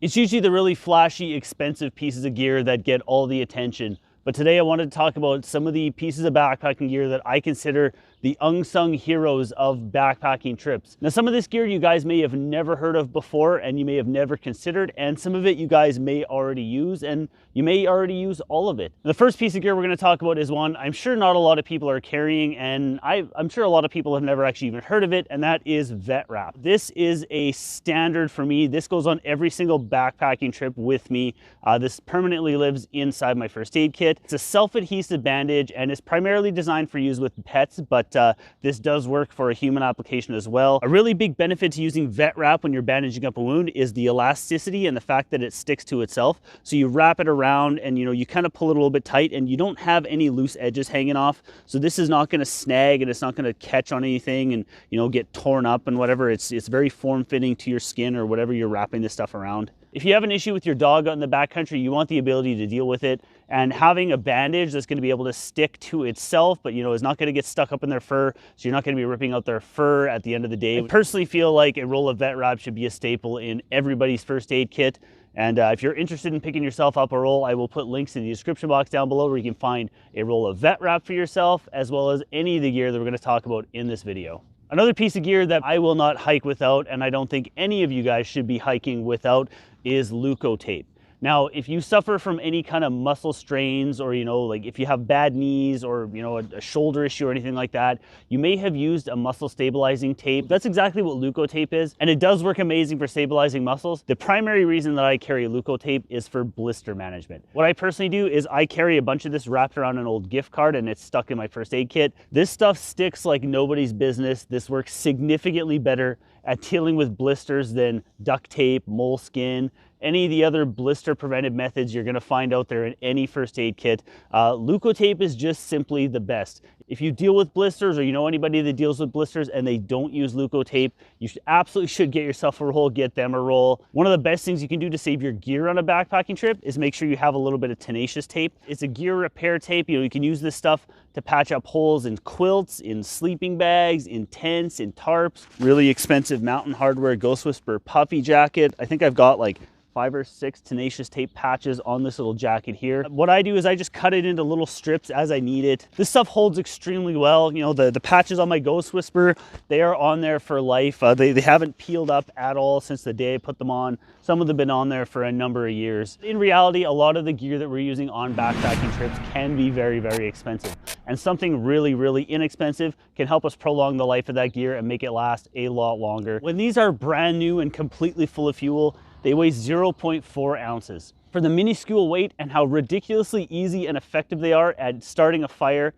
It's usually the really flashy, expensive pieces of gear that get all the attention. But today I wanted to talk about some of the pieces of backpacking gear that I consider the unsung heroes of backpacking trips. Now, some of this gear you guys may have never heard of before and you may have never considered, and some of it you guys may already use, and you may already use all of it. The first piece of gear we're going to talk about is one I'm sure not a lot of people are carrying, and I'm sure a lot of people have never actually even heard of it, and that is vet wrap. This is a standard for me. This goes on every single backpacking trip with me. This permanently lives inside my first aid kit. It's a self-adhesive bandage and is primarily designed for use with pets, but this does work for a human application as well. A really big benefit to using vet wrap when you're bandaging up a wound is the elasticity and the fact that it sticks to itself. So you wrap it around and you kind of pull it a little bit tight and you don't have any loose edges hanging off. So this is not going to snag and it's not going to catch on anything and get torn up and whatever. It's very form-fitting to your skin or whatever you're wrapping this stuff around. If you have an issue with your dog out in the backcountry, you want the ability to deal with it, and having a bandage that's going to be able to stick to itself, but is not going to get stuck up in their fur, so you're not going to be ripping out their fur at the end of the day. I personally feel like a roll of vet wrap should be a staple in everybody's first aid kit. And if you're interested in picking yourself up a roll, I will put links in the description box down below where you can find a roll of vet wrap for yourself, as well as any of the gear that we're going to talk about in this video. Another piece of gear that I will not hike without, and I don't think any of you guys should be hiking without, is Leuko tape. Now, if you suffer from any kind of muscle strains or, like if you have bad knees or, a shoulder issue or anything like that, you may have used a muscle stabilizing tape. That's exactly what Leuko tape is, and it does work amazing for stabilizing muscles. The primary reason that I carry Leuko tape is for blister management. What I personally do is I carry a bunch of this wrapped around an old gift card and it's stuck in my first aid kit. This stuff sticks like nobody's business. This works significantly better at dealing with blisters than duct tape, moleskin, any of the other blister preventive methods you're going to find out there in any first aid kit. Leuko tape is just simply the best. If you deal with blisters or you know anybody that deals with blisters and they don't use Leuko tape, you absolutely should get yourself a roll, get them a roll. One of the best things you can do to save your gear on a backpacking trip is make sure you have a little bit of tenacious tape. It's a gear repair tape. You can use this stuff to patch up holes in quilts, in sleeping bags, in tents, in tarps. Really expensive Mountain Hardwear Ghost Whisperer puffy jacket. I think I've got like 5 or 6 tenacious tape patches on this little jacket here. What I do is I just cut it into little strips as I need it. This stuff holds extremely well. The patches on my Ghost Whisperer, they are on there for life. They haven't peeled up at all since the day I put them on. Some of them have been on there for a number of years. In reality, a lot of the gear that we're using on backpacking trips can be very, very expensive. And something really, really inexpensive can help us prolong the life of that gear and make it last a lot longer. When these are brand new and completely full of fuel, they weigh 0.4 ounces. For the minuscule weight and how ridiculously easy and effective they are at starting a fire,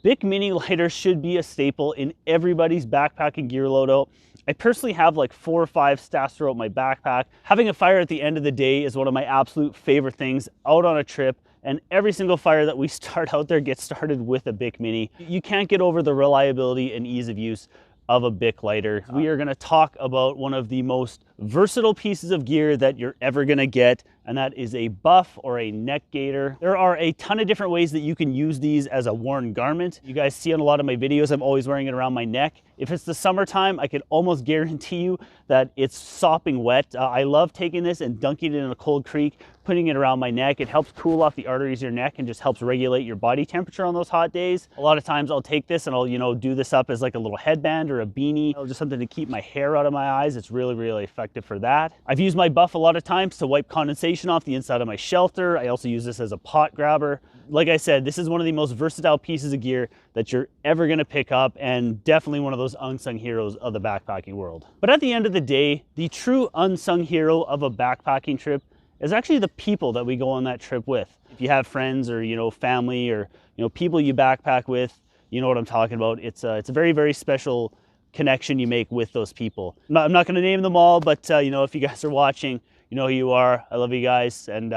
Bic Mini lighters should be a staple in everybody's backpacking gear loadout. I personally have like 4 or 5 stashed throughout my backpack. Having a fire at the end of the day is one of my absolute favorite things out on a trip. And every single fire that we start out there gets started with a Bic Mini. You can't get over the reliability and ease of use of a Bic lighter. We are going to talk about one of the most versatile pieces of gear that you're ever going to get, and that is a buff or a neck gaiter. There are a ton of different ways that you can use these as a worn garment. You guys see on a lot of my videos, I'm always wearing it around my neck. If it's the summertime, I can almost guarantee you that it's sopping wet. I love taking this and dunking it in a cold creek, putting it around my neck. It helps cool off the arteries of your neck and just helps regulate your body temperature on those hot days. A lot of times I'll take this and I'll do this up as like a little headband or a beanie, just something to keep my hair out of my eyes. It's really, really effective for that. I've used my buff a lot of times to wipe condensation off the inside of my shelter. I also use this as a pot grabber. Like I said, this is one of the most versatile pieces of gear that you're ever going to pick up, and definitely one of those unsung heroes of the backpacking world. But at the end of the day, the true unsung hero of a backpacking trip is actually the people that we go on that trip with. If you have friends or family or people you backpack with, you know what I'm talking about. It's a very, very special connection you make with those people. I'm not going to name them all, but if you guys are watching, you know who you are. I love you guys, and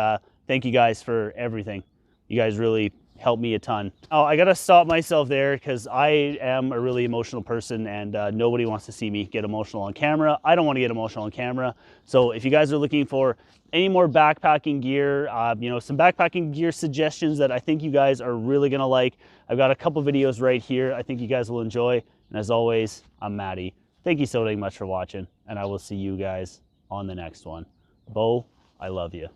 thank you guys for everything. You guys really helped me a ton. Oh, I gotta stop myself there because I am a really emotional person, and nobody wants to see me get emotional on camera. I don't want to get emotional on camera. So if you guys are looking for any more backpacking gear, some backpacking gear suggestions that I think you guys are really gonna like, I've got a couple videos right here I think you guys will enjoy. And as always, I'm Matty. Thank you so much for watching, and I will see you guys on the next one. Bo I love you.